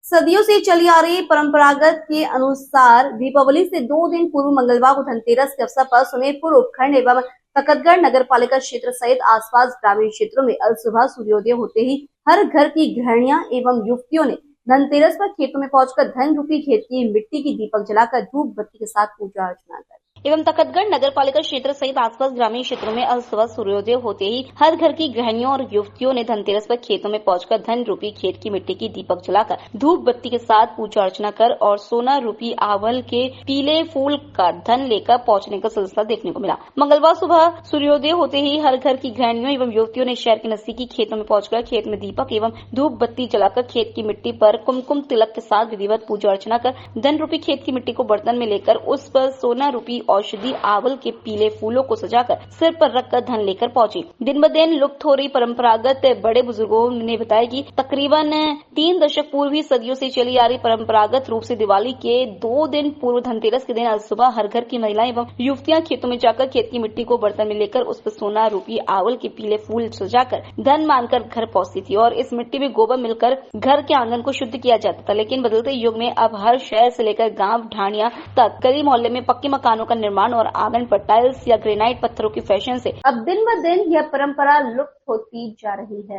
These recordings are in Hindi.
सदियों से चली आ रही परंपरागत के अनुसार दीपावली से 2 दिन पूर्व मंगलवार को धनतेरस के अवसर पर सुमेरपुर उपखंड एवं तकतगढ़ नगर पालिका क्षेत्र सहित आसपास ग्रामीण क्षेत्रों में अल सुबह सूर्योदय होते ही हर घर की गृहणियां एवं युवतियों ने धनतेरस पर खेतों में पहुंचकर धन रूपी खेत की मिट्टी की दीपक जलाकर धूप बत्ती के साथ पूजा अर्चना कर एवं तकतगढ़ नगर पालिका क्षेत्र सहित आसपास ग्रामीण क्षेत्रों में अल सुबह सूर्योदय होते ही हर घर की गृहणियों और युवतियों ने धनतेरस पर खेतों में पहुंचकर धन रूपी खेत की मिट्टी की दीपक जलाकर धूप बत्ती के साथ पूजा अर्चना कर और सोना रूपी आवल के पीले फूल का धन लेकर पहुंचने का सिलसिला देखने को मिला। मंगलवार सुबह सूर्योदय होते ही हर घर की गृहणियों एवं युवतियों ने शहर के नजदीकी खेतों में पहुंचकर खेत में दीपक एवं धूप बत्ती जलाकर खेत की मिट्टी पर कुमकुम तिलक के साथ विधिवत पूजा अर्चना कर धन रूपी खेत की मिट्टी को बर्तन में लेकर उस पर सोना रूपी औषधि आवल के पीले फूलों को सजाकर सिर पर रखकर धन लेकर पहुंची। दिन ब दिन लुप्त हो रही परंपरागत बड़े बुजुर्गों ने बताया कि तकरीबन 3 दशक पूर्व ही सदियों से चली आ रही परंपरागत रूप से दिवाली के 2 दिन पूर्व धनतेरस के दिन आज सुबह हर घर की महिलाएं एवं युवतियां खेतों में जाकर खेत की मिट्टी को बर्तन में लेकर उस पर सोना रूपी आवल के पीले फूल सजाकर धन मानकर घर पहुंचती थी और इस मिट्टी में गोबर मिलकर घर के आंगन को शुद्ध किया जाता था। लेकिन बदलते युग में अब हर शहर से लेकर गाँव ढाणिया तक गली मोहल्ले में पक्के मकानों का निर्माण और आंगन पर टाइल्स या ग्रेनाइट पत्थरों की फैशन से अब दिन ब दिन यह परंपरा लुप्त होती जा रही है।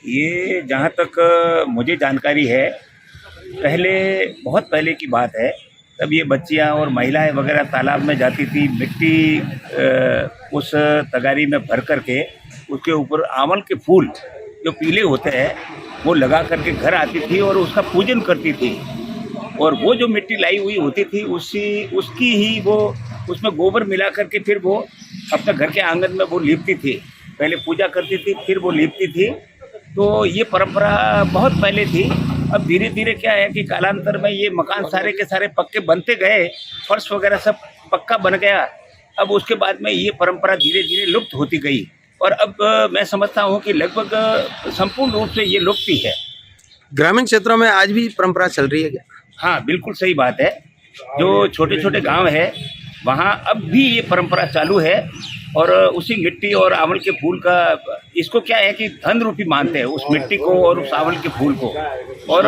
ये जहाँ तक मुझे जानकारी है, पहले बहुत पहले की बात है, तब ये बच्चियाँ और महिलाएं वगैरह तालाब में जाती थी, मिट्टी उस तगारी में भर करके उसके ऊपर आंवल के फूल जो पीले होते हैं वो लगा करके घर आती थी और उसका पूजन करती थी। और वो जो मिट्टी लाई हुई होती थी उसकी ही वो उसमें गोबर मिला करके फिर वो अपने घर के आंगन में वो लीपती थी। पहले पूजा करती थी, फिर वो लीपती थी। तो ये परंपरा बहुत पहले थी। अब धीरे धीरे क्या है कि कालांतर में ये मकान सारे के सारे पक्के बनते गए, फर्श वगैरह सब पक्का बन गया। अब उसके बाद में ये परंपरा धीरे धीरे लुप्त होती गई और अब मैं समझता हूँ कि लगभग संपूर्ण रूप से ये लुप्त ही है। ग्रामीण क्षेत्रों में आज भी परंपरा चल रही है क्या? हाँ, बिल्कुल सही बात है। जो छोटे छोटे गांव है वहाँ अब भी ये परंपरा चालू है और उसी मिट्टी और आंवल के फूल का, इसको क्या है कि धन रूपी मानते हैं उस मिट्टी को और उस आंवल के फूल को, और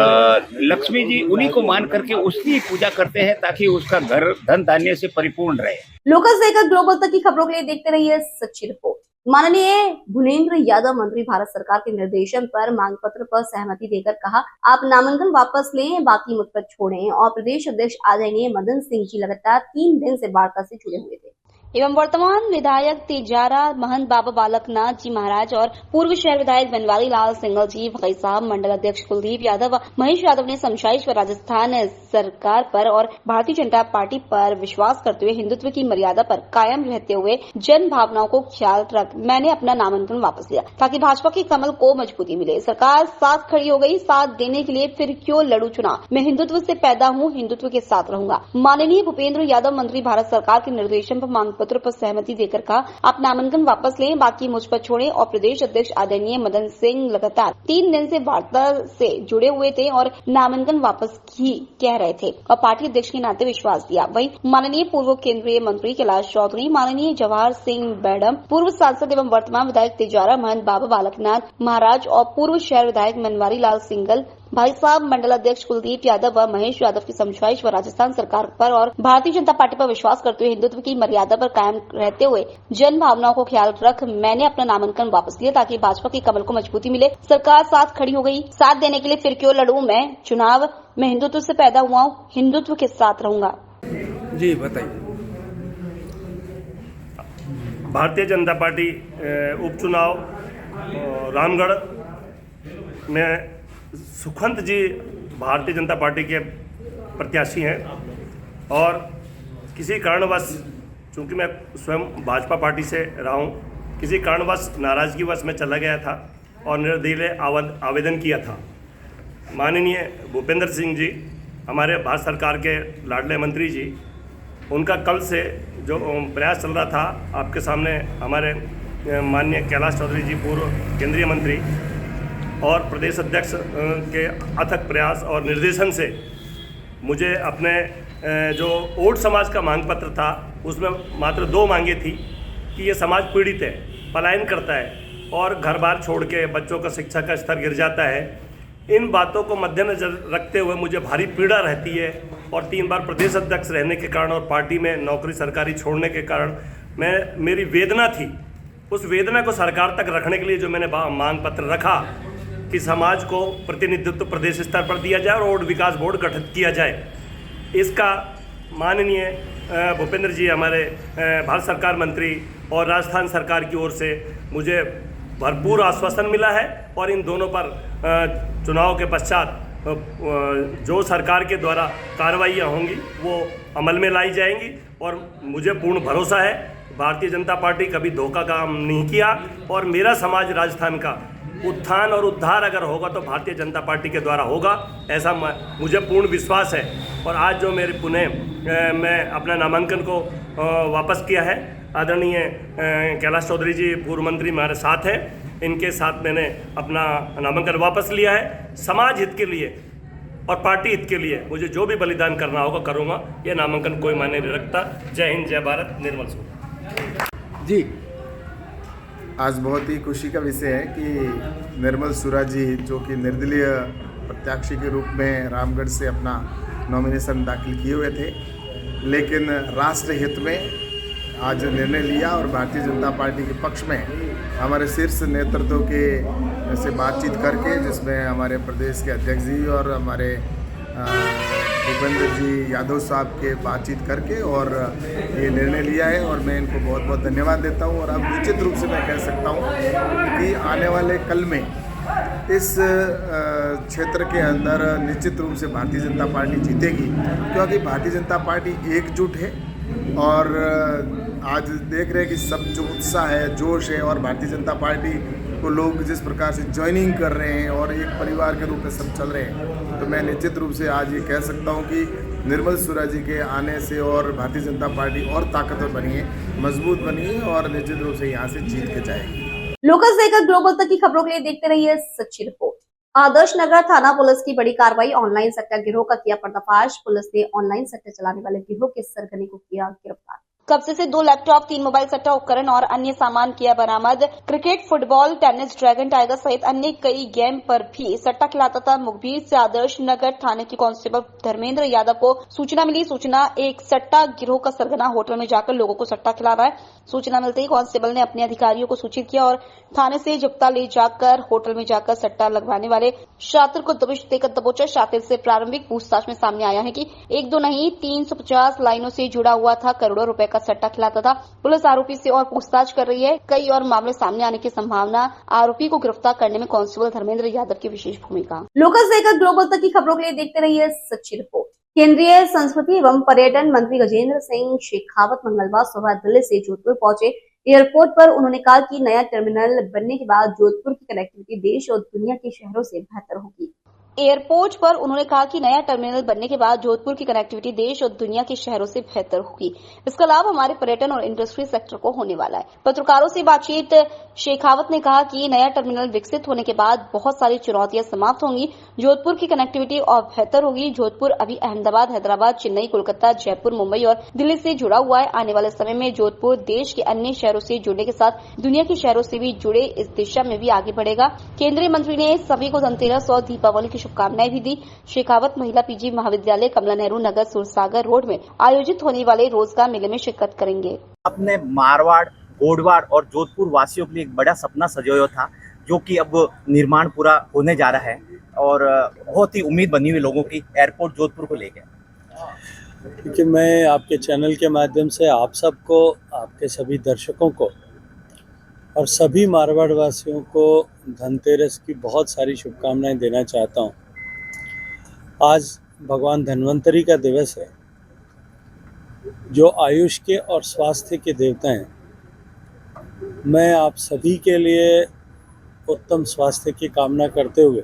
लक्ष्मी जी उन्हीं को मान करके उसकी पूजा करते हैं ताकि उसका घर धन धान्य से परिपूर्ण रहे। लोकल से लेकर ग्लोबल तक की खबरों के लिए देखते रहिए सच्ची रिपोर्ट। माननीय भूपेंद्र यादव मंत्री भारत सरकार के निर्देशन पर मांग पत्र पर सहमति देकर कहा, आप नामांकन वापस लें, बाकी मुझ पर छोड़ें। और प्रदेश अध्यक्ष आदरणीय मदन सिंह जी लगातार 3 दिन से वार्ता से जुड़े हुए थे एवं वर्तमान विधायक तिजारा महंत बाबा बालकनाथ जी महाराज और पूर्व शहर विधायक बनवारी लाल सिंघल जी, भाई साहब मंडल अध्यक्ष कुलदीप यादव व महेश यादव ने समझाइश व राजस्थान सरकार पर और भारतीय जनता पार्टी पर विश्वास करते हुए हिंदुत्व की मर्यादा पर कायम रहते हुए जन भावनाओं को ख्याल रख मैंने अपना नामांकन वापस लिया ताकि भाजपा के कमल को मजबूती मिले। सरकार साथ खड़ी हो गई, साथ देने के लिए फिर क्यों लड़ू चुनाव। मैं हिंदुत्व से पैदा हूँ, हिंदुत्व के साथ रहूंगा। माननीय भूपेंद्र यादव मंत्री भारत सरकार के निर्देशन पर मांग पत्र पर सहमति देकर कहा, आप नामांकन वापस लें, बाकी मुझ पर छोड़ें। और प्रदेश अध्यक्ष आदरणीय मदन सिंह लगातार 3 दिन से वार्ता से जुड़े हुए थे और नामांकन वापस ही कह रहे थे और पार्टी अध्यक्ष के नाते विश्वास दिया। वहीं माननीय पूर्व केंद्रीय मंत्री कैलाश चौधरी, माननीय जवाहर सिंह बैडम, पूर्व सांसद एवं वर्तमान विधायक तिजारा महंत बाबा बालकनाथ महाराज और पूर्व शहर विधायक बनवारी लाल सिंघल, भाई साहब मंडल अध्यक्ष कुलदीप यादव व महेश यादव की समझाइश व राजस्थान सरकार पर और भारतीय जनता पार्टी पर विश्वास करते हुए हिंदुत्व की मर्यादा पर कायम रहते हुए जन भावनाओं को ख्याल रख मैंने अपना नामांकन वापस लिया ताकि भाजपा के कमल को मजबूती मिले। सरकार साथ खड़ी हो गई, साथ देने के लिए फिर क्यों लड़ूं मैं चुनाव। मैं हिंदुत्व से पैदा हुआ हूँ, हिंदुत्व के साथ रहूंगा। जी बताइए। भारतीय जनता पार्टी उपचुनाव रामगढ़ में सुखवंत जी भारतीय जनता पार्टी के प्रत्याशी हैं और किसी कारणवश, चूंकि मैं स्वयं भाजपा पार्टी से रहा हूं, किसी कारणवश नाराजगीवश मैं चला गया था और निर्दलीय आवेदन किया था। माननीय भूपेंद्र सिंह जी, हमारे भारत सरकार के लाडले मंत्री जी, उनका कल से जो प्रयास चल रहा था, आपके सामने हमारे माननीय कैलाश चौधरी जी, पूर्व केंद्रीय मंत्री और प्रदेश अध्यक्ष के अथक प्रयास और निर्देशन से मुझे अपने जो ओट समाज का मांग पत्र था उसमें मात्र 2 मांगे थी कि ये समाज पीड़ित है, पलायन करता है और घर बार छोड़ के बच्चों का शिक्षा का स्तर गिर जाता है, इन बातों को मद्देनजर रखते हुए मुझे भारी पीड़ा रहती है और 3 बार प्रदेश अध्यक्ष रहने के कारण और पार्टी में नौकरी सरकारी छोड़ने के कारण मेरी वेदना थी, उस वेदना को सरकार तक रखने के लिए जो मैंने मांग पत्र रखा कि समाज को प्रतिनिधित्व प्रदेश स्तर पर दिया जाए और विकास बोर्ड गठित किया जाए। इसका माननीय भूपेंद्र जी हमारे भारत सरकार मंत्री और राजस्थान सरकार की ओर से मुझे भरपूर आश्वासन मिला है और इन दोनों पर चुनाव के पश्चात जो सरकार के द्वारा कार्रवाइयाँ होंगी वो अमल में लाई जाएंगी और मुझे पूर्ण भरोसा है भारतीय जनता पार्टी कभी धोखा काम नहीं किया और मेरा समाज राजस्थान का उत्थान और उद्धार अगर होगा तो भारतीय जनता पार्टी के द्वारा होगा, ऐसा मुझे पूर्ण विश्वास है। और आज जो मेरे पुणे मैं अपना नामांकन को वापस किया है, आदरणीय कैलाश चौधरी जी पूर्व मंत्री हमारे साथ हैं, इनके साथ मैंने अपना नामांकन वापस लिया है। समाज हित के लिए और पार्टी हित के लिए मुझे जो भी बलिदान करना होगा करूँगा, ये नामांकन कोई मायने नहीं रखता। जय हिंद, जय भारत। निर्मल सूरा जी, आज बहुत ही खुशी का विषय है कि निर्मल सूरा जी जो कि निर्दलीय प्रत्याशी के रूप में रामगढ़ से अपना नॉमिनेशन दाखिल किए हुए थे, लेकिन राष्ट्र हित में आज निर्णय लिया और भारतीय जनता पार्टी के पक्ष में हमारे शीर्ष नेतृत्व के से बातचीत करके, जिसमें हमारे प्रदेश के अध्यक्ष जी और हमारे भूपेंद्र जी यादव साहब के बातचीत करके और ये निर्णय लिया है और मैं इनको बहुत बहुत धन्यवाद देता हूँ। और अब निश्चित रूप से मैं कह सकता हूँ कि आने वाले कल में इस क्षेत्र के अंदर निश्चित रूप से भारतीय जनता पार्टी जीतेगी, क्योंकि भारतीय जनता पार्टी एकजुट है और आज देख रहे हैं कि सब जो उत्साह है, जोश है और भारतीय जनता पार्टी को लोग जिस प्रकार से ज्वाइनिंग कर रहे हैं और एक परिवार के रूप में सब चल रहे हैं, तो मैं निश्चित रूप से आज ये कह सकता हूँ कि निर्मल सूरा जी के आने से और भारतीय जनता पार्टी और ताकतवर बनी है, मजबूत बनी है और निश्चित रूप से यहाँ से जीत के जाएगी। लोकल से लेकर ग्लोबल तक की खबरों के लिए देखते रहिए सच्ची रिपोर्ट। आदर्श नगर थाना पुलिस की बड़ी कार्रवाई, ऑनलाइन सट्टा गिरोह का किया पर्दाफाश। पुलिस ने ऑनलाइन सट्टे चलाने वाले गिरोह के सरगने को किया गिरफ्तार। कब्जे से 2 लैपटॉप, 3 मोबाइल सट्टा उपकरण और अन्य सामान किया बरामद। Cricket, football, tennis, dragon tiger सहित अन्य कई गेम पर भी सट्टा खिलाता था। मुखबिर से आदर्श नगर थाने के कांस्टेबल धर्मेंद्र यादव को सूचना मिली। सूचना एक सट्टा गिरोह का सरगना होटल में जाकर लोगों को सट्टा खिला रहा है। सूचना मिलते ही कांस्टेबल ने अपने अधिकारियों को सूचित किया और थाने से जब्ता ले जाकर होटल में जाकर सट्टा लगवाने वाले शातिर को दबिश देकर दबोचा। शातिर से प्रारंभिक पूछताछ में सामने आया है कि 1-2 नहीं 350 लाइनों से जुड़ा हुआ था, करोड़ों रुपए का सट्टा खिलाता था। पुलिस आरोपी से और पूछताछ कर रही है। कई और मामले सामने आने की संभावना। आरोपी को गिरफ्तार करने में कांस्टेबल धर्मेंद्र यादव की विशेष भूमिका। लोकल से लेकर ग्लोबल तक की खबरों के लिए देखते रहिए सच्ची रिपोर्ट। केंद्रीय संस्कृति एवं पर्यटन मंत्री गजेंद्र सिंह शेखावत मंगलवार सुबह दिल्ली से जोधपुर पहुंचे। एयरपोर्ट पर उन्होंने कहा कि नया टर्मिनल बनने के बाद जोधपुर की कनेक्टिविटी देश और दुनिया के शहरों से बेहतर होगी। एयरपोर्ट पर उन्होंने कहा कि नया टर्मिनल बनने के बाद जोधपुर की कनेक्टिविटी देश और दुनिया के शहरों से बेहतर होगी। इसका लाभ हमारे पर्यटन और इंडस्ट्री सेक्टर को होने वाला है। पत्रकारों से बातचीत शेखावत ने कहा कि नया टर्मिनल विकसित होने के बाद बहुत सारी चुनौतियां समाप्त होंगी। जोधपुर की कनेक्टिविटी और बेहतर होगी। जोधपुर अभी अहमदाबाद, हैदराबाद, चेन्नई, कोलकाता, जयपुर, मुंबई और दिल्ली से जुड़ा हुआ है। आने वाले समय में जोधपुर देश के अन्य शहरों से जुड़ने के साथ दुनिया के शहरों से भी जुड़े, इस दिशा में भी आगे बढ़ेगा। केंद्रीय मंत्री ने सभी को धनतेरस और दीपावली की शुभकामनाएं भी दी। शेखावत महिला पीजी महाविद्यालय कमला नेहरू नगर सुरसागर रोड में आयोजित होने वाले रोजगार मेले में शिरकत करेंगे। अपने मारवाड़, गोडवाड़ और जोधपुर वासियों के लिए एक बड़ा सपना सजोया था, जो कि अब निर्माण पूरा होने जा रहा है और बहुत ही उम्मीद बनी हुई लोगों की एयरपोर्ट जोधपुर को लेकर। क्योंकि मैं आपके चैनल के माध्यम से आप सबको, आपके सभी दर्शकों को और सभी मारवाड़ वासियों को धनतेरस की बहुत सारी शुभकामनाएं देना चाहता हूं। आज भगवान धन्वंतरी का दिवस है, जो आयुष के और स्वास्थ्य के देवता हैं। मैं आप सभी के लिए उत्तम स्वास्थ्य की कामना करते हुए,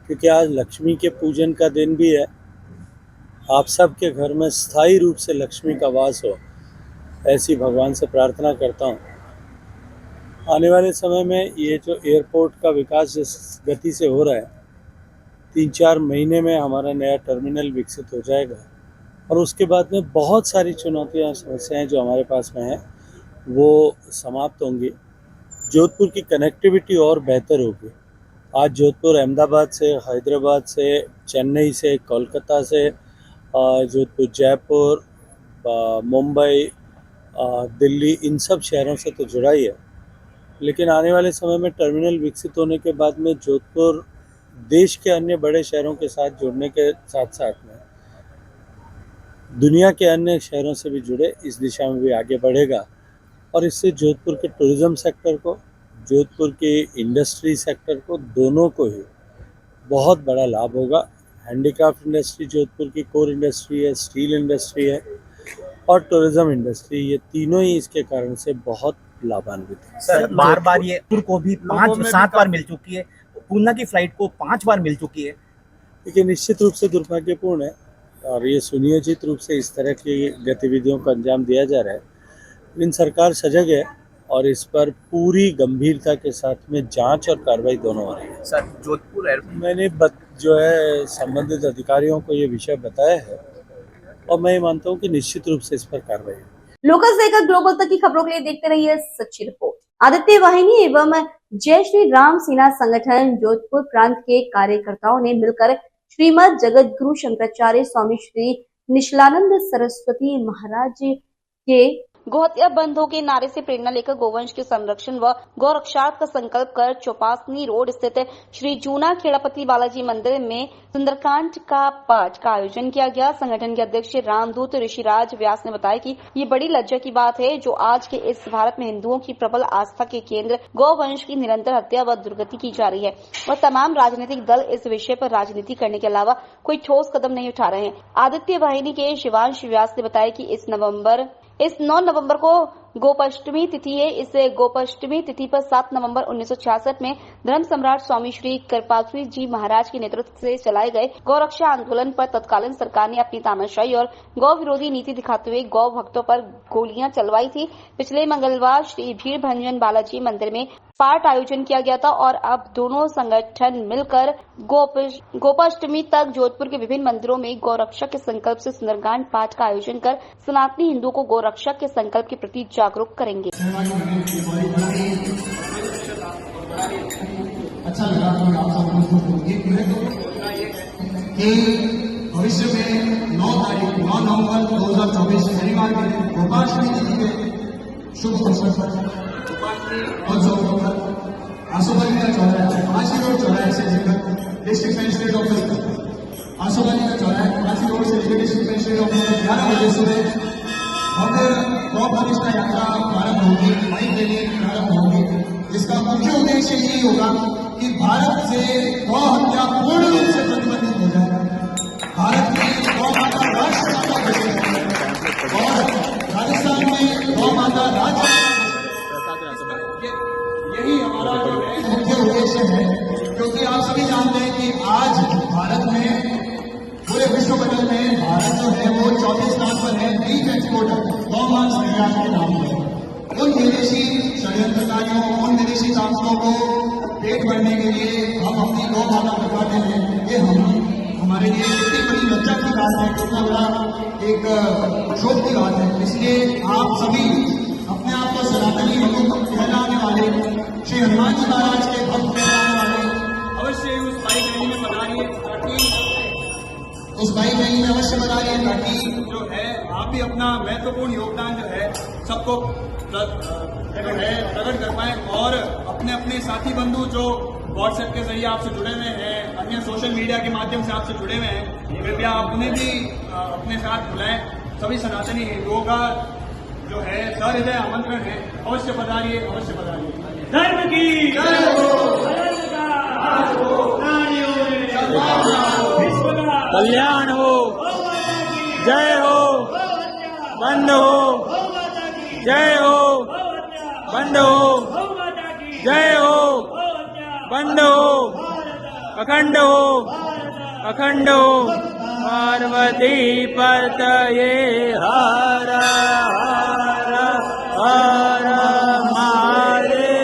क्योंकि आज लक्ष्मी के पूजन का दिन भी है, आप सबके घर में स्थायी रूप से लक्ष्मी का वास हो, ऐसी भगवान से प्रार्थना करता हूँ। आने वाले समय में ये जो एयरपोर्ट का विकास जिस गति से हो रहा है, 3-4 महीने में हमारा नया टर्मिनल विकसित हो जाएगा और उसके बाद में बहुत सारी चुनौतियाँ, समस्याएं जो हमारे पास में हैं वो समाप्त होंगी। जोधपुर की कनेक्टिविटी और बेहतर होगी। आज जोधपुर अहमदाबाद से, हैदराबाद से, चेन्नई से, कोलकाता से, जोधपुर जयपुर, मुंबई, दिल्ली, इन सब शहरों से तो जुड़ा ही है। लेकिन आने वाले समय में टर्मिनल विकसित होने के बाद में जोधपुर देश के अन्य बड़े शहरों के साथ जुड़ने के साथ साथ में दुनिया के अन्य शहरों से भी जुड़े, इस दिशा में भी आगे बढ़ेगा। और इससे जोधपुर के टूरिज्म सेक्टर को, जोधपुर के इंडस्ट्री सेक्टर को, दोनों को ही बहुत बड़ा लाभ होगा। हैंडीक्राफ्ट इंडस्ट्री जोधपुर की कोर इंडस्ट्री है, स्टील इंडस्ट्री है और टूरिज्म इंडस्ट्री, ये तीनों ही इसके कारण से बहुत लाभान्वित है। सर बार बार ये टूर को भी 5-7 बार मिल चुकी है, पूना की फ्लाइट को 5 बार मिल चुकी है। लेकिन निश्चित रूप से दुर्भाग्यपूर्ण है और ये सुनियोजित रूप से इस तरह की गतिविधियों को अंजाम दिया जा रहा है। लेकिन सरकार सजग है और इस पर पूरी गंभीरता के साथ में जांच और कार्रवाई दोनों हो रही है। सर जोधपुर मैंने जो है संबंधित अधिकारियों को ये विषय बताया है और मैं ये मानता हूँ कि निश्चित रूप से इस पर कार्रवाई है। लोकल से लेकर ग्लोबल तक की खबरों के लिए देखते रहिए सच्ची रिपोर्ट। आदित्य वाहिनी एवं जय श्री राम सेना संगठन जोधपुर प्रांत के कार्यकर्ताओं ने मिलकर श्रीमद जगत गुरु शंकराचार्य स्वामी श्री निश्चलानंद सरस्वती महाराज के गोहत्या बंद हो के नारे से प्रेरणा लेकर गोवंश के संरक्षण व गौरक्षार्थ का संकल्प कर चौपासनी रोड स्थित श्री जूना खेड़ापति बालाजी मंदिर में सुंदरकांड का पाठ का आयोजन किया गया। संगठन के अध्यक्ष रामदूत ऋषिराज व्यास ने बताया कि ये बड़ी लज्जा की बात है जो आज के इस भारत में हिंदुओं की प्रबल आस्था के केंद्र गौवंश की निरंतर हत्या व दुर्गति की जा रही है और तमाम राजनीतिक दल इस विषय पर राजनीति करने के अलावा कोई ठोस कदम नहीं उठा रहे हैं। आदित्य वाहिनी के शिवांश व्यास ने बताया कि इस 9 नवंबर को गोपाष्टमी तिथि है। इस गोपाष्टमी तिथि पर 7 नवंबर 1966 में धर्म सम्राट स्वामी श्री कृपालु जी महाराज के नेतृत्व से चलाए गए गौरक्षा आंदोलन पर तत्कालीन सरकार ने अपनी तानाशाही और गौ विरोधी नीति दिखाते हुए गौ भक्तों पर गोलियां चलवाई थी। पिछले मंगलवार श्री भीड़ भंजन बालाजी मंदिर में पाठ आयोजन किया गया था और अब दोनों संगठन मिलकर गोपाष्टमी तक जोधपुर के विभिन्न मंदिरों में गौरक्षा के संकल्प से सुंदरकांड पाठ का आयोजन कर सनातनी हिंदुओं को गौरक्षा के संकल्प के प्रति जागरूक करेंगे। अच्छा लगा आप सब कि भविष्य में 9 नवंबर 2024 शनिवार के दिन गोपाष्टमी तिथि के शुभ अवसर पर आसोबानी का चौराहा फांसी रोड चौराहे से लेकर डिस्ट्रिक्ट मजिस्ट्रेट ऑफिस आसोबानी का चौराहा फांसी रोड से लेकर डिस्ट्रिक्ट मजिस्ट्रेट ऑफिस 11 बजे सुबह गौ प्रतिष्ठा यात्रा प्रारंभ होगी, बाइक रैली प्रारंभ होगी। इसका मुख्य उद्देश्य यही होगा कि भारत से गौ हत्या पूर्ण रूप से प्रतिबंधित हो जाए, भारत में गौ माता राष्ट्र और राजस्थान में गौ माता राज्य, यही हमारा मुख्य उद्देश्य है। क्योंकि आप सभी जानते हैं कि आज भारत में पूरे विश्व मंडल में भारत जो है वो 24 स्थान पर है बीफ एक्सपोर्टर गौ मांस निर्यात के नाम पर। उन विदेशी षड्यंत्रकारियों, उन विदेशी ताकतों को पेट भरने के लिए हम अपनी गौ माता बचाते हैं। ये हमारे लिए कितनी बड़ी लज्जा की बात है, कितना बड़ा एक शोक की बात है। इसलिए आप सभी अपने आप को सनातनी हिंदू कहलाने वाले, श्री हनुमान जी महाराज के भक्त कहलाने वाले अवश्य उस बाइक रैली में पधारिए, उस बाइक रैली में अवश्य बताइए ताकि जो है आप भी अपना महत्वपूर्ण योगदान जो है सबको प्रकट कर पाए और अपने अपने साथी बंधु जो व्हाट्सएप के जरिए आपसे जुड़े हुए हैं, अन्य सोशल मीडिया के माध्यम से आपसे जुड़े हुए हैं, कृपया आप उन्हें भी अपने साथ बुलाएं। सभी सनातनी हिंदुओं का जो है सहृदय आमंत्रण है, अवश्य पधारिए, अवश्य पधारिए। धर्म की जय हो, कल्याण हो, जय हो, बंद हो, जय हो, बंद हो, जय हो, बंद हो, अखंड हो, अखंड हो, पार्वती पतये हर हर हर महादेव।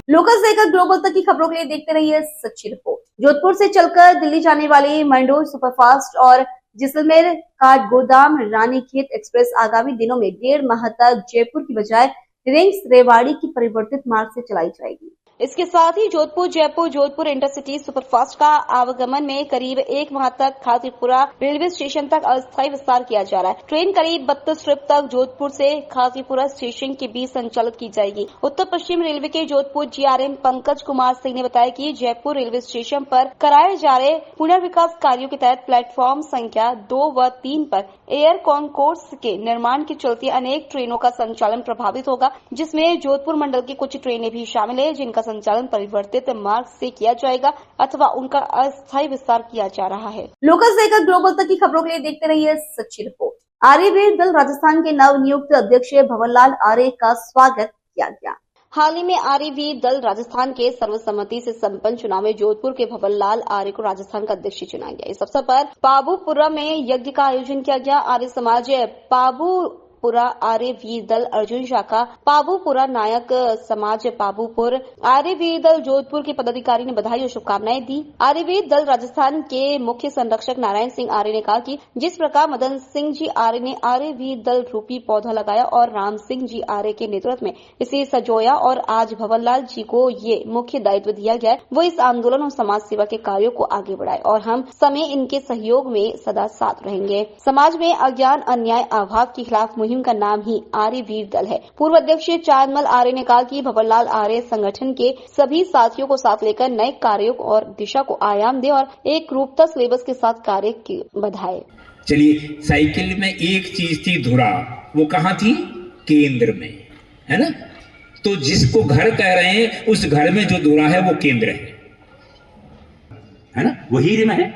लोकल से लेकर ग्लोबल तक की खबरों के लिए देखते रहिए सच्ची रिपोर्ट। जोधपुर से चलकर दिल्ली जाने वाली मंडोर सुपरफास्ट और जैसलमेर काठगोदाम रानीखेत एक्सप्रेस आगामी दिनों में 1.5 माह तक जयपुर की बजाय रिंग्स रेवाड़ी की परिवर्तित मार्ग से चलाई जाएगी। इसके साथ ही जोधपुर जयपुर जोधपुर इंटरसिटी सुपरफास्ट का आवागमन में करीब 1 माह तक खातीपुरा रेलवे स्टेशन तक अस्थायी विस्तार किया जा रहा है। ट्रेन करीब 32 ट्रिप तक जोधपुर से खातीपुरा स्टेशन के बीच संचालित की जाएगी। उत्तर पश्चिम रेलवे के जोधपुर जीआरएम पंकज कुमार सिंह ने बताया कि जयपुर रेलवे स्टेशन पर कराए जा रहे पुनर्विकास कार्यों के तहत प्लेटफॉर्म संख्या 2 व 3 पर एयर कॉन्कोर्स के निर्माण के चलते अनेक ट्रेनों का संचालन प्रभावित होगा, जिसमें जोधपुर मंडल की कुछ ट्रेनें भी शामिल है, जिनका संचालन परिवर्तित मार्ग से किया जाएगा अथवा उनका अस्थायी विस्तार किया जा रहा है। लोकल से लेकर ग्लोबल तक की खबरों के लिए देखते रहिए सच्ची रिपोर्ट। आर्यवीर दल राजस्थान के नवनियुक्त अध्यक्ष भवनलाल आर्य का स्वागत किया गया। हाल ही में आर्यवीर दल राजस्थान के सर्वसम्मति से संपन्न चुनाव में जोधपुर के भवनलाल आर्य को राजस्थान का अध्यक्ष चुना गया। इस अवसर पर पाबूपुरा में यज्ञ का आयोजन किया गया। आर्य समाज पाबूपुरा आर्य वीर दल अर्जुन शाखा पाबूपुरा नायक समाज पाबूपुर आर्य वीर दल जोधपुर के पदाधिकारी ने बधाई और शुभकामनाएं दी। आर्य वीर दल राजस्थान के मुख्य संरक्षक नारायण सिंह आर्य ने कहा कि जिस प्रकार मदन सिंह जी आर्य ने आर्य वीर दल रूपी पौधा लगाया और राम सिंह जी आर्य के नेतृत्व में इसे सजोया और आज भवनलाल जी को ये मुख्य दायित्व दिया गया है, वो इस आंदोलन और समाज सेवा के कार्यों को आगे बढ़ाए और हम समय इनके सहयोग में सदा साथ रहेंगे। समाज में अज्ञान अन्याय अभाव के खिलाफ मुहिम का नाम ही आर्य वीर दल है। पूर्व अध्यक्ष चांदमल आर्य ने कहा कि भवनलाल आर्य संगठन के सभी साथियों को साथ लेकर नए कार्यों और दिशा को आयाम दे और एक रूपता सिलेबस के साथ कार्य बढ़ाए। चलिए, साइकिल में एक चीज थी धुरा, वो कहाँ थी? केंद्र में, है ना? तो जिसको घर कह रहे हैं उस घर में जो धुरा है वो केंद्र है ना? वो हीरे में है।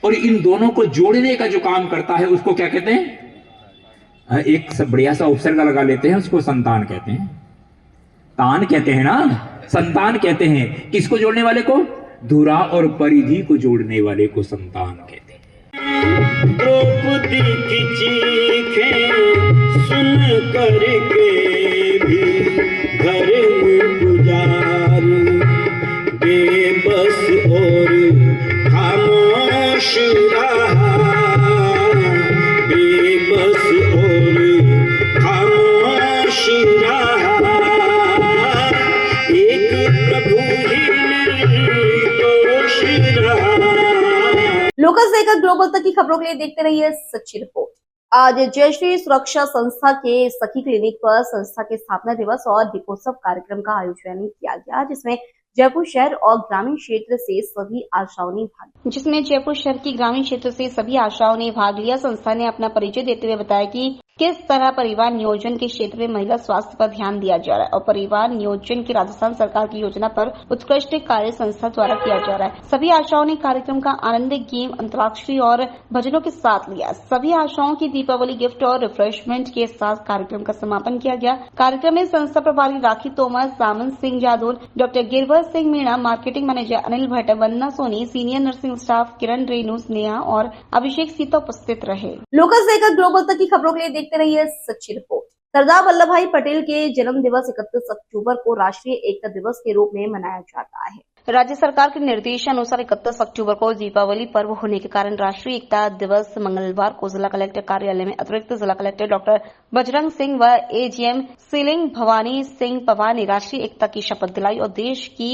और इन दोनों को जोड़ने का जो काम करता है उसको क्या कहते हैं? एक बढ़िया सा उपसर्ग लगा लेते हैं, उसको संतान कहते हैं। तान कहते हैं ना, संतान कहते हैं। किसको जोड़ने वाले को? धुरा और परिधि को जोड़ने वाले को संतान कहते हैं। द्रौपदी की चीखें सुन करके भी घर में पुजारी बेबस और खामोश रहा, बेबस और खामोश रहा, एक प्रभु ही निर्दोष रहा। लोकल से लेकर ग्लोबल तक की खबरों के लिए देखते रहिए सच्ची रिपोर्ट। आज जयश्री सुरक्षा संस्था के सखी क्लिनिक पर संस्था के स्थापना दिवस और दीपोत्सव कार्यक्रम का आयोजन किया गया, जिसमें जयपुर शहर और ग्रामीण क्षेत्र से सभी आशाओं ने भाग लिया। संस्था ने अपना परिचय देते हुए बताया कि किस तरह परिवार नियोजन के क्षेत्र में महिला स्वास्थ्य पर ध्यान दिया जा रहा है और परिवार नियोजन की राजस्थान सरकार की योजना पर उत्कृष्ट कार्य संस्था द्वारा किया जा रहा है। सभी आशाओं ने कार्यक्रम का आनंद गेम, अंतराक्षरी और भजनों के साथ लिया। सभी आशाओं की दीपावली गिफ्ट और रिफ्रेशमेंट के साथ कार्यक्रम का समापन किया गया। कार्यक्रम में संस्था प्रभारी Rakhi Tomar, Samant Singh Jadaur, doctor Girvar Singh Meena, marketing manager Anil Bhatt, Vandana Soni, senior nursing staff Kiran Renu, Sneha और अभिषेक सीता उपस्थित रहे। लोकल से लेकर ग्लोबल तक की खबरों के लिए देखते रहिए सच्ची रिपोर्ट। सरदार वल्लभ भाई पटेल के जन्म दिवस 31 अक्टूबर को राष्ट्रीय एकता दिवस के रूप में मनाया जाता है। राज्य सरकार के निर्देशानुसार 31 अक्टूबर को दीपावली पर्व होने के कारण राष्ट्रीय एकता दिवस मंगलवार को जिला कलेक्टर कार्यालय में अतिरिक्त जिला कलेक्टर डॉक्टर बजरंग सिंह व एजीएम सीलिंग भवानी सिंह पवार ने राष्ट्रीय एकता की शपथ दिलाई और देश की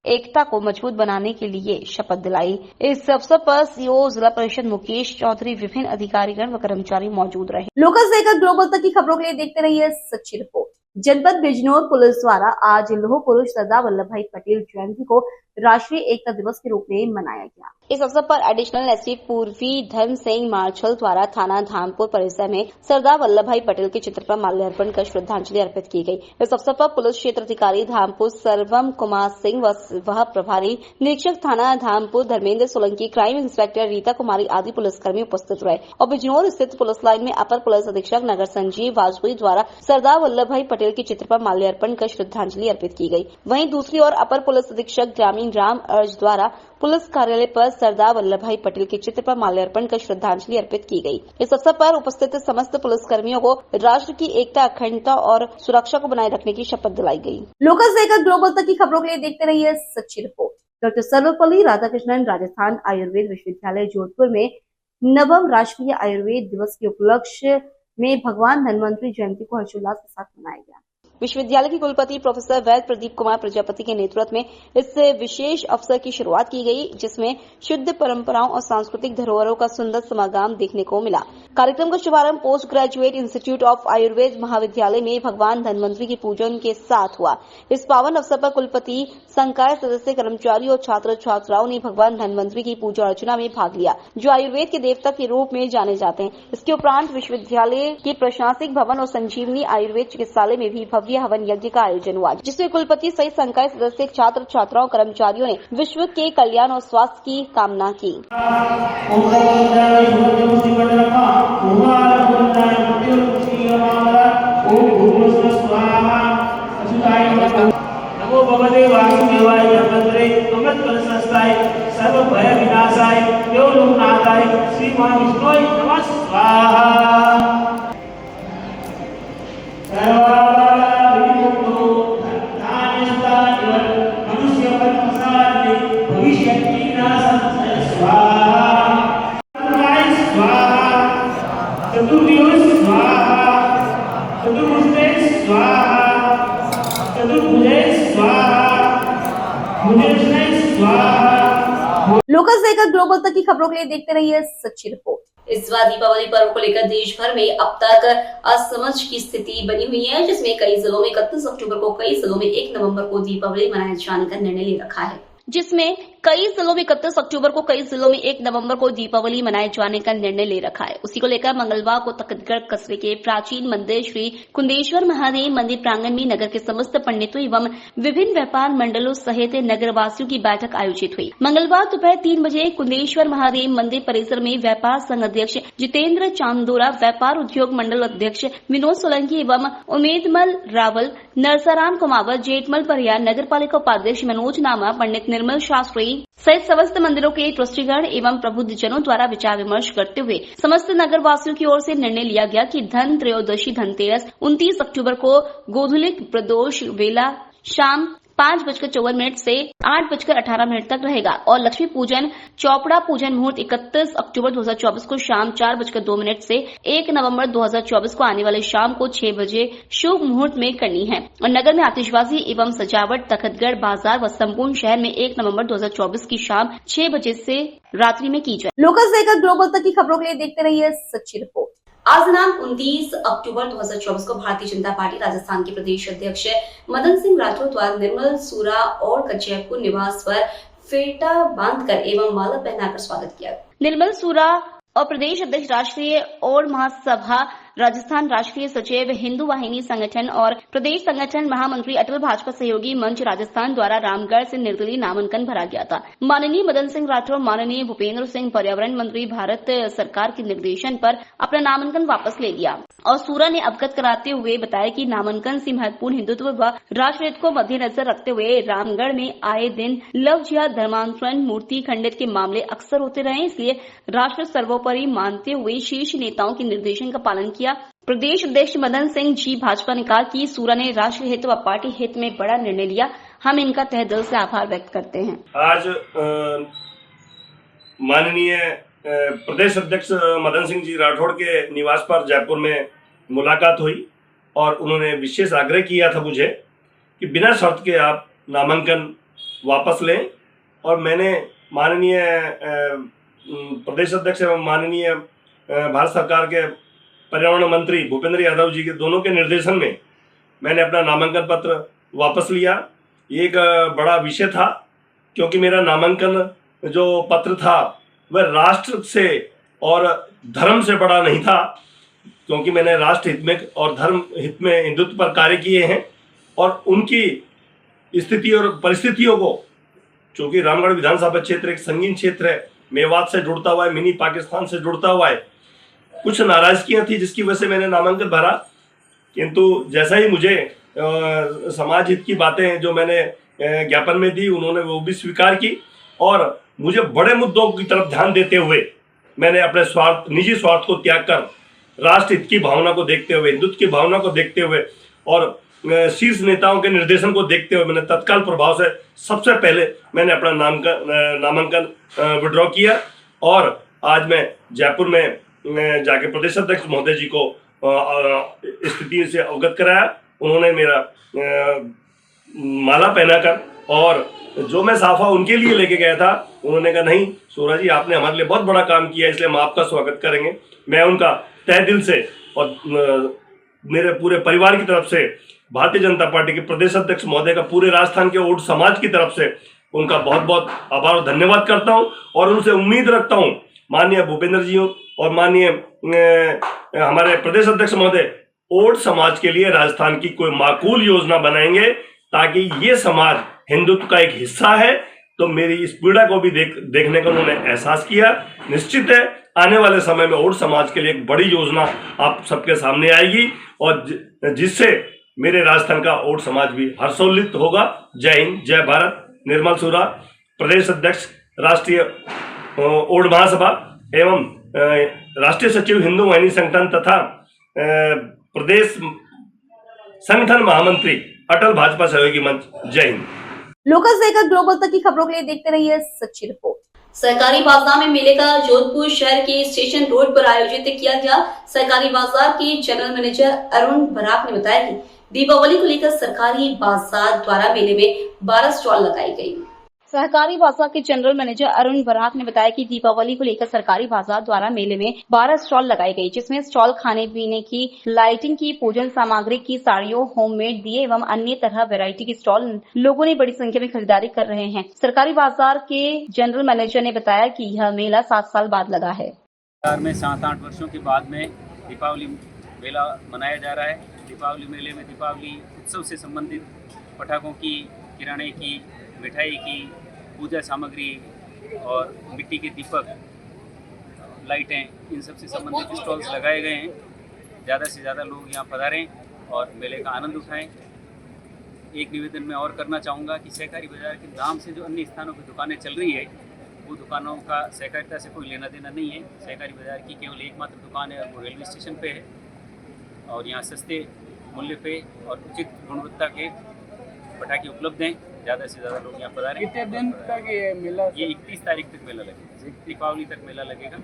एकता को मजबूत बनाने के लिए शपथ दिलाई। इस अवसर पर सीओ जिला परिषद मुकेश चौधरी, विभिन्न अधिकारीगण व कर्मचारी मौजूद रहे। लोकल से लेकर ग्लोबल तक की खबरों के लिए देखते रहिए सच्ची रिपोर्ट। जनपद बिजनौर पुलिस द्वारा आज लौह पुरुष सरदार वल्लभ भाई पटेल जयंती को राष्ट्रीय एकता दिवस के रूप में मनाया गया। इस अवसर पर एडिशनल एसपी पूर्वी धर्म सिंह मार्शल द्वारा थाना धामपुर परिसर में सरदार वल्लभ भाई पटेल के चित्र पर माल्यार्पण कर श्रद्धांजलि अर्पित की गई। इस अवसर पर पुलिस क्षेत्र अधिकारी धामपुर सर्वम कुमार सिंह व वह प्रभारी निरीक्षक थाना धामपुर धर्मेंद्र सोलंकी, क्राइम इंस्पेक्टर रीता कुमारी आदि पुलिसकर्मी उपस्थित रहे और बिजनौर स्थित पुलिस लाइन में अपर पुलिस अधीक्षक नगर संजीव वाजपेयी द्वारा सरदार वल्लभ भाई पटेल के चित्र पर माल्यार्पण कर श्रद्धांजलि अर्पित की गई। वहीं दूसरी ओर अपर पुलिस अधीक्षक ग्रामीण राम अर्ज द्वारा पुलिस कार्यालय पर सरदार वल्लभ भाई पटेल के चित्र पर माल्यार्पण कर श्रद्धांजलि अर्पित की गई। इस अवसर पर उपस्थित समस्त पुलिसकर्मियों को राष्ट्र की एकता, अखंडता और सुरक्षा को बनाए रखने की शपथ दिलाई गई। लोकल से लेकर ग्लोबल तक की खबरों के लिए देखते रहिए सच्ची रिपोर्ट। डॉक्टर सर्वपल्ली राधाकृष्णन राजस्थान आयुर्वेद विश्वविद्यालय जोधपुर में नवम राष्ट्रीय आयुर्वेद दिवस के उपलक्ष्य में भगवान धन्वंतरी जयंती को हर्षोल्लास के साथ मनाया गया। विश्वविद्यालय के कुलपति प्रोफेसर वैद्य प्रदीप कुमार प्रजापति के नेतृत्व में इस विशेष अवसर की शुरुआत की गई, जिसमें शुद्ध परंपराओं और सांस्कृतिक धरोहरों का सुंदर समागम देखने को मिला। कार्यक्रम का शुभारंभ post graduate institute of Ayurveda महाविद्यालय में भगवान धन्वंतरी के पूजन के साथ हुआ। इस पावन अवसर पर कुलपति, संकाय सदस्य, कर्मचारी और छात्र छात्राओं ने भगवान धन्वंतरी की पूजा अर्चना में भाग लिया, जो आयुर्वेद के देवता के रूप में जाने जाते हैं। इसके उपरांत विश्वविद्यालय के प्रशासनिक भवन और संजीवनी आयुर्वेद चिकित्सालय में भी भव्य हवन यज्ञ का आयोजन हुआ, जिसमें कुलपति सहित संकाय सदस्य, छात्र छात्राओं, कर्मचारियों ने विश्व के कल्याण और स्वास्थ्य की कामना की। नमो भगवते वासुदेवाय मंत्रे अमृत कलशस्थाय सर्व भय विनाशाय देवलोकनाथाय श्री महाविष्णुवे नमः स्वाहा। लोकल से लेकर ग्लोबल तक की खबरों के लिए देखते रहिए सच्ची रिपोर्ट। इस बार दीपावली पर्व को लेकर देश भर में अब तक असमंज की स्थिति बनी हुई है, जिसमें कई जिलों में 31 अक्टूबर को, कई जिलों में 1 नवंबर को दीपावली मनाए जाने का निर्णय ले रखा है। जिसमें कई जिलों में 31 अक्टूबर को, कई जिलों में 1 नवंबर को दीपावली मनाए जाने का निर्णय ले रखा है। उसी को लेकर मंगलवार को तखतगढ़ कस्बे के प्राचीन मंदिर श्री कुंदेश्वर महादेव मंदिर प्रांगण में नगर के समस्त पंडितों एवं विभिन्न व्यापार मंडलों सहित नगरवासियों की बैठक आयोजित हुई। मंगलवार दोपहर 3 बजे कुंदेश्वर महादेव मंदिर परिसर में व्यापार संघ अध्यक्ष जितेंद्र चांदोरा, व्यापार उद्योग मंडल अध्यक्ष विनोद सोलंकी एवं उमेदमल रावल, नरसाराम कुमावत, जेठमल परियार, नगर पालिका उपाध्यक्ष मनोज नामा, पंडित निर्मल शास्त्री सहित समस्त मंदिरों के ट्रस्टीगण एवं प्रबुद्धजनों द्वारा विचार विमर्श करते हुए समस्त नगर वासियों की ओर से निर्णय लिया गया कि धन त्रयोदशी धनतेरस 29 अक्टूबर को गोधूलिक प्रदोष वेला शाम 5:54 से 8:18 तक रहेगा और लक्ष्मी पूजन चौपड़ा पूजन मुहूर्त 31 अक्टूबर 2024 को शाम 4:02 से 1 नवंबर 2024 को आने वाले शाम को 6 बजे शुभ मुहूर्त में करनी है और नगर में आतिशबाजी एवं सजावट तखतगढ़ बाजार व संपूर्ण शहर में 1 नवंबर 2024 की शाम 6 बजे से रात्रि में की जाए। लोकल से लेकर ग्लोबल तक की खबरों के लिए देखते रहिए सच्ची रिपोर्ट। आज दिनांक 29 अक्टूबर 2024 को भारतीय जनता पार्टी राजस्थान के प्रदेश अध्यक्ष मदन सिंह राठौर द्वारा निर्मल सूरा और जयपुर निवास पर फेटा बांधकर एवं माला पहनाकर स्वागत किया। निर्मल सूरा और प्रदेश अध्यक्ष राष्ट्रीय और महासभा राजस्थान राष्ट्रीय सचिव हिंदू वाहिनी संगठन और प्रदेश संगठन महामंत्री अटल भाजपा सहयोगी मंच राजस्थान द्वारा रामगढ़ से निर्दलीय नामांकन भरा गया था। माननीय मदन सिंह राठौर, माननीय भूपेंद्र सिंह पर्यावरण मंत्री भारत सरकार के निर्देशन पर अपना नामांकन वापस ले लिया और सूरा ने अवगत कराते हुए बताया कि नामांकन से महत्वपूर्ण हिंदुत्व व राष्ट्रहित को मद्देनजर रखते हुए रामगढ़ में आए दिन लव जिहाद, धर्मांतरण, मूर्ति खंडित के मामले अक्सर होते रहे, इसलिए राष्ट्र सर्वोपरि मानते हुए शीर्ष नेताओं के निर्देशन का पालन किया। प्रदेश अध्यक्ष मदन सिंह जी भाजपा ने कहा कि सूरा ने राष्ट्र हित व पार्टी हित में बड़ा निर्णय लिया, हम इनका तहे दिल से आभार व्यक्त करते हैं। आज माननीय प्रदेश अध्यक्ष मदन सिंह जी राठौड़ के निवास पर जयपुर में मुलाकात हुई और उन्होंने विशेष आग्रह किया था मुझे कि बिना शर्त के आप नामांकन वापस लें और मैंने माननीय प्रदेश अध्यक्ष एवं माननीय भारत सरकार के पर्यावरण मंत्री भूपेंद्र यादव जी के दोनों के निर्देशन में मैंने अपना नामांकन पत्र वापस लिया। ये एक बड़ा विषय था क्योंकि मेरा नामांकन जो पत्र था वह राष्ट्र से और धर्म से बड़ा नहीं था, क्योंकि मैंने राष्ट्र हित में और धर्म हित में हिंदुत्व पर कार्य किए हैं और उनकी स्थिति और परिस्थितियों को, चूँकि रामगढ़ विधानसभा क्षेत्र एक संगीन क्षेत्र है, मेवात से जुड़ता हुआ है, मिनी पाकिस्तान से जुड़ता हुआ है, कुछ नाराजगियां थी जिसकी वजह से मैंने नामांकन भरा। किंतु जैसा ही मुझे समाज हित की बातें जो मैंने ज्ञापन में दी उन्होंने वो भी स्वीकार की और मुझे बड़े मुद्दों की तरफ ध्यान देते हुए मैंने अपने स्वार्थ, निजी स्वार्थ को त्याग कर राष्ट्र हित की भावना को देखते हुए, हिंदुत्व की भावना को देखते हुए और शीर्ष नेताओं के निर्देशन को देखते हुए मैंने तत्काल प्रभाव से सबसे पहले मैंने अपना नामांकन विड्रॉ किया और आज मैं जयपुर में जाके प्रदेश अध्यक्ष महोदय जी को स्थिति से अवगत कराया उन्होंने मेरा माला पहनाकर, और जो मैं साफा उनके लिए लेके गया था, उन्होंने कहा नहीं सूरज जी आपने हमारे लिए बहुत बड़ा काम किया, इसलिए हम आपका स्वागत करेंगे। मैं उनका तहे दिल से और मेरे पूरे परिवार की तरफ से, भारतीय जनता पार्टी के प्रदेश अध्यक्ष महोदय का, पूरे राजस्थान के ओड समाज की तरफ से उनका बहुत बहुत आभार और धन्यवाद करता हूं, और उनसे उम्मीद रखता हूं माननीय भूपेंद्र जी और माननीय हमारे प्रदेश अध्यक्ष महोदय ओड समाज के लिए राजस्थान की कोई माकूल योजना बनाएंगे, ताकि ये समाज हिंदुत्व का एक हिस्सा है। तो मेरी इस पीड़ा को भी देखने का उन्होंने एहसास किया। निश्चित है आने वाले समय में ओड समाज के लिए एक बड़ी योजना आप सबके सामने आएगी, और जिससे मेरे राजस्थान का ओड समाज भी हर्षोल्लित होगा। जय हिंद, जय भारत। निर्मल सूरा, प्रदेश अध्यक्ष राष्ट्रीय ओड महासभा एवं राष्ट्रीय सचिव हिंदू वाहिनी संगठन तथा प्रदेश संगठन महामंत्री अटल भाजपा सहयोगी मंच। जय हिंद। लोकल से लेकर ग्लोबल तक की खबरों के लिए देखते रहिए सच्ची रिपोर्ट। सहकारी बाजार में मेले का जोधपुर शहर के स्टेशन रोड पर आयोजित किया गया। सहकारी बाजार के जनरल मैनेजर अरुण बराक ने बताया कि दीपावली को लेकर सरकारी बाजार द्वारा मेले में 12 स्टॉल लगाई गई। सहकारी बाजार के जनरल मैनेजर अरुण बराक ने बताया कि दीपावली को लेकर सरकारी बाजार द्वारा मेले में 12 स्टॉल लगाई गई, जिसमें स्टॉल खाने पीने की, लाइटिंग की, पूजन सामग्री की, साड़ियों, होममेड दिए एवं अन्य तरह वैरायटी की स्टॉल लोगों ने बड़ी संख्या में खरीदारी कर रहे हैं। सरकारी बाजार के जनरल मैनेजर ने बताया कि यह मेला 7 साल बाद लगा है। में 7-8 वर्षों के बाद में दीपावली मेला मनाया जा रहा है। दीपावली मेले में दीपावली उत्सव से संबंधित पटाखों की, किराने की, मिठाई की, पूजा सामग्री और मिट्टी के दीपक, लाइटें, इन सब से संबंधित स्टॉल्स लगाए गए हैं। ज़्यादा से ज़्यादा लोग यहाँ पधारें और मेले का आनंद उठाएं। एक निवेदन मैं और करना चाहूँगा कि सहकारी बाजार के नाम से जो अन्य स्थानों पर दुकानें चल रही है, वो दुकानों का सहकारिता से कोई लेना देना नहीं है। सहकारी बाजार की केवल एकमात्र दुकान है और वो रेलवे स्टेशन पे है, और यहाँ सस्ते मूल्य पे और उचित गुणवत्ता के पटाखे उपलब्ध हैं। ज़्यादा से ज़्यादा लोग यहाँ पधारें। कितने दिन तक ये मेला? ये 31 तारीख तक मेला लगेगा, दीपावली तक मेला लगेगा।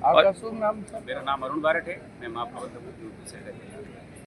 आपका शुभ नाम? मेरा नाम अरुण बारट है, मैं महाप्रबंधक से।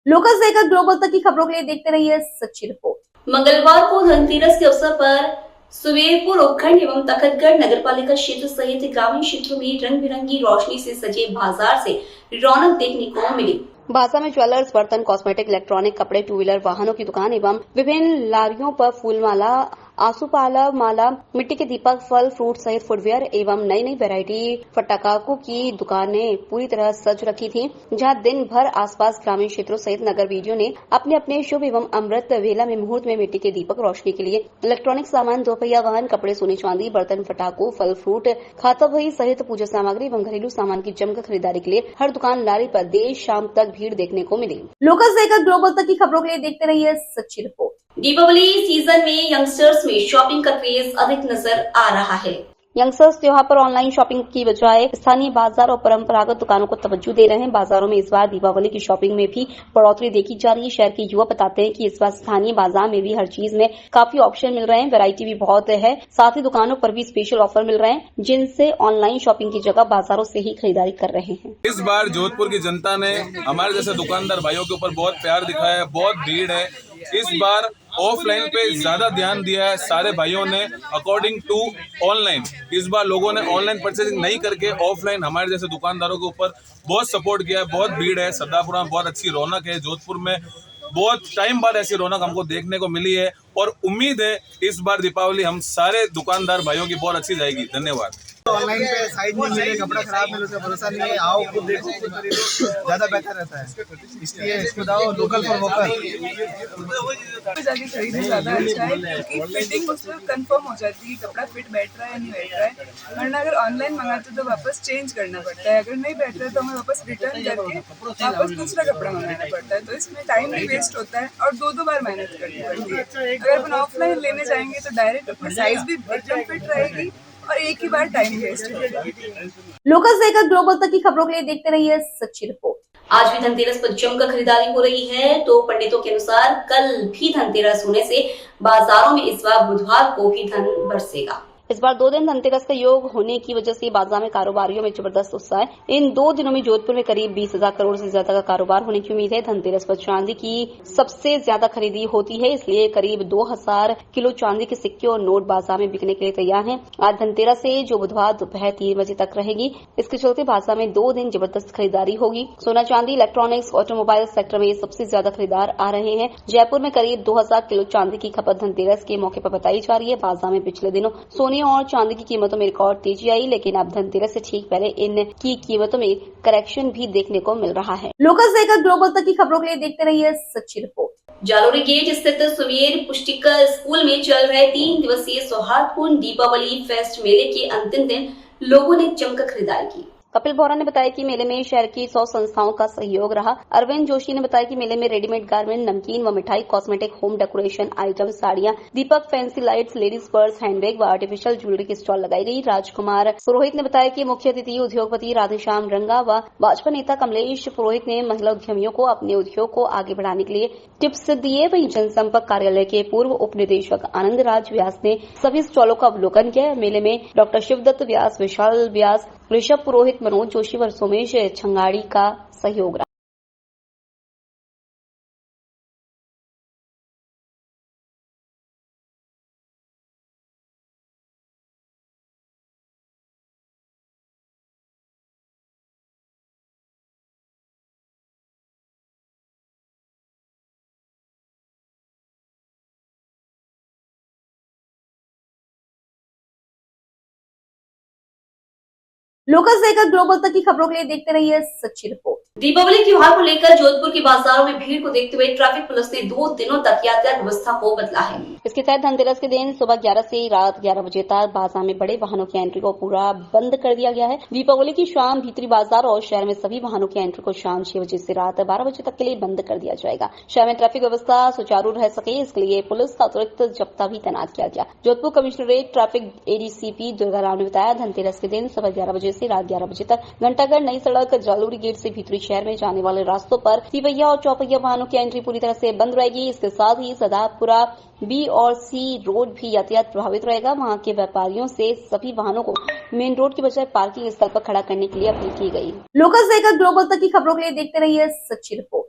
लोकल से लेकर ग्लोबल तक की खबरों के लिए देखते रहिए सच्ची रिपोर्ट। मंगलवार को धनतेरस के अवसर पर सुवेरपुर उपखंड एवं तखतगढ़ नगरपालिका क्षेत्र सहित ग्रामीण क्षेत्रों में रंग बिरंगी रोशनी से सजे बाजार से रौनक देखने को मिली। बाजार में ज्वेलर्स, बर्तन, कॉस्मेटिक, इलेक्ट्रॉनिक, कपड़े, टू व्हीलर वाहनों की दुकान एवं विभिन्न लारियों पर फूलमाला, आसूपाला माला, मिट्टी के दीपक, फल, फ्रूट सहित फुटवेयर एवं नई नई वैरायटी पटाखों की दुकानें पूरी तरह सज रखी थीं, जहां दिन भर आसपास ग्रामीण क्षेत्रों सहित नगर वीडियो ने अपने अपने शुभ एवं अमृत वेला में मुहूर्त में मिट्टी के दीपक रोशनी के लिए इलेक्ट्रॉनिक सामान, दोपहिया वाहन, कपड़े, सोने चांदी, बर्तन, पटाखों, फल, फ्रूट, खाता बही सहित पूजा सामग्री एवं घरेलू सामान की जमकर खरीदारी के लिए हर दुकान लारी पर देर शाम तक भीड़ देखने को मिली। लोकल से लेकर ग्लोबल तक की खबरों के लिए देखते रहिए सच्ची रिपोर्ट। दीपावली सीजन में यंगस्टर्स में शॉपिंग का क्रेज अधिक नजर आ रहा है। यंगस्टर्स त्योहार पर ऑनलाइन शॉपिंग की बजाय स्थानीय बाजार और परंपरागत दुकानों को तवज्जो दे रहे हैं। बाजारों में इस बार दीपावली की शॉपिंग में भी बढ़ोतरी देखी जा रही है। शहर के युवा बताते हैं कि इस बार स्थानीय बाजार में भी हर चीज में काफी ऑप्शन मिल रहे हैं, वैरायटी भी बहुत है, साथ ही दुकानों पर भी स्पेशल ऑफर मिल रहे हैं, जिनसे ऑनलाइन शॉपिंग की जगह बाजारों से ही खरीदारी कर रहे हैं। इस बार जोधपुर की जनता ने हमारे जैसे दुकानदार भाइयों के ऊपर बहुत प्यार दिखाया है, बहुत भीड़ है। इस बार ऑफलाइन पे ज्यादा ध्यान दिया है सारे भाइयों ने अकॉर्डिंग टू ऑनलाइन। इस बार लोगों ने ऑनलाइन परचेसिंग नहीं करके ऑफलाइन हमारे जैसे दुकानदारों के ऊपर बहुत सपोर्ट किया है। बहुत भीड़ है, सरदारपुरा में बहुत अच्छी रौनक है। जोधपुर में बहुत टाइम बाद ऐसी रौनक हमको देखने को मिली है और उम्मीद है इस बार दीपावली हम सारे दुकानदार भाइयों की बहुत अच्छी जाएगी। धन्यवाद। ऑनलाइन पे साइज नहीं मिले, कपड़ा खराब मिले, उसका भरोसा नहीं है। आओ खुद देखो, खुद खरीदो, ज्यादा बेहतर रहता है। इसलिए इसको दाओ लोकल फॉर वोकल। जाके खरीदना ज्यादा अच्छा है क्योंकि फिटिंग उसमें कंफर्म हो जाती है, कपड़ा फिट बैठ रहा है या नहीं बैठ रहा है। वरना अगर ऑनलाइन मंगाते तो वापस चेंज करना पड़ता है, अगर नहीं बैठ रहा है तो हमें वापस रिटर्न करके वापस दूसरा कपड़ा मंगाना पड़ता है। तो इसमें टाइम भी वेस्ट होता है और 2 बार मेहनत करनी पड़ती है। अगर अपन ऑफलाइन लेने जाएंगे तो डायरेक्ट अपनी साइज भी एकदम फिट रहेगी और एक ही बार टाइम वेस्ट होगा। लोकल से लेकर ग्लोबल तक की खबरों के लिए देखते रहिए सच्ची रिपोर्ट। आज भी धनतेरस पर जमकर खरीदारी हो रही है, तो पंडितों के अनुसार कल भी धनतेरस होने से बाजारों में इस बार बुधवार को ही धन बरसेगा। इस बार 2 दिन धनतेरस का योग होने की वजह से बाजार में कारोबारियों में जबरदस्त उत्साह है। इन 2 दिनों में जोधपुर में करीब 20,000 करोड़ से ज्यादा का कारोबार होने की उम्मीद है। धनतेरस पर चांदी की सबसे ज्यादा खरीदी होती है, इसलिए करीब 2,000 किलो चांदी के सिक्के और नोट बाजार में बिकने के लिए तैयार हैं। आज धनतेरस से जो बुधवार दोपहर 3 बजे तक रहेगी, इसके चलते बाजार में 2 दिन जबरदस्त खरीदारी होगी। सोना चांदी, इलेक्ट्रॉनिक्स, ऑटोमोबाइल सेक्टर में सबसे ज्यादा खरीदार आ रहे हैं। जयपुर में करीब 2,000 किलो चांदी की खपत धनतेरस के मौके पर बताई जा रही है। बाजार में पिछले दिनों सोने और चांदी की कीमतों में रिकॉर्ड तेजी आई, लेकिन अब धनतेरस से ठीक पहले इनकी कीमतों में करेक्शन भी देखने को मिल रहा है। लोकल से लेकर ग्लोबल तक की खबरों के लिए देखते रहिए सच्ची रिपोर्ट। जालोरी गेट स्थित सुवीर पुष्टिकर स्कूल में चल रहे 3 दिवसीय सौहार्दपूर्ण दीपावली फेस्ट मेले के अंतिम दिन लोगों ने जमकर खरीदारी की। कपिल बोरा ने बताया कि मेले में शहर की 100 संस्थाओं का सहयोग रहा। अरविंद जोशी ने बताया कि मेले में रेडीमेड गारमेंट, नमकीन व मिठाई, कॉस्मेटिक, होम डेकोरेशन आइटम, साड़ियां, दीपक, fancy lights, ladies purse, handbag व आर्टिफिशियल ज्वेलरी की स्टॉल लगाई गई। राजकुमार पुरोहित ने बताया कि मुख्य अतिथि उद्योगपति राधेश्याम रंगा व भाजपा नेता कमलेश पुरोहित ने महिला उद्यमियों को अपने उद्योग को आगे बढ़ाने के लिए टिप्स दिए। वहीं जनसंपर्क कार्यालय के पूर्व उप निदेशक आनंद राज व्यास ने सभी स्टॉलों का अवलोकन किया। मेले में डॉक्टर शिवदत्त व्यास, विशाल व्यास, ऋषभ पुरोहित, मनोज जोशी व सोमेश छंगाड़ी का सहयोग रहा। लोकल से लेकर ग्लोबल तक की खबरों के लिए देखते रहिए सच्ची रिपोर्ट। दीपावली त्योहार को लेकर जोधपुर के बाजारों में भीड़ को देखते हुए ट्रैफिक पुलिस ने 2 दिनों तक यातायात व्यवस्था को बदला है। इसके तहत धनतेरस के दिन सुबह 11 से रात 11 बजे तक बाजार में बड़े वाहनों की एंट्री को पूरा बंद कर दिया गया है। दीपावली की शाम भीतरी बाजार और शहर में सभी वाहनों की एंट्री को शाम 6 बजे से रात 12 बजे तक के लिए बंद कर दिया जाएगा। शहर में ट्रैफिक व्यवस्था सुचारू रह सके, इसके लिए पुलिस का अतिरिक्त जब्ता भी तैनात किया गया। Jodhpur commissionerate traffic ADCP Durga Rao ने बताया, धनतेरस के दिन सुबह 11 बजे से रात 11 बजे तक घंटाघर नई सड़क जालोरी गेट से भीतरी शहर में जाने वाले रास्तों पर तिपहिया और चौपहिया वाहनों की एंट्री पूरी तरह से बंद रहेगी। इसके साथ ही सदापुरा बी और सी रोड भी यातायात प्रभावित रहेगा। वहां के व्यापारियों से सभी वाहनों को मेन रोड की बजाय पार्किंग स्थल पर खड़ा करने के लिए अपील की गई। लोकल से लेकर ग्लोबल तक की खबरों के लिए देखते रहिए सच्ची रिपोर्ट।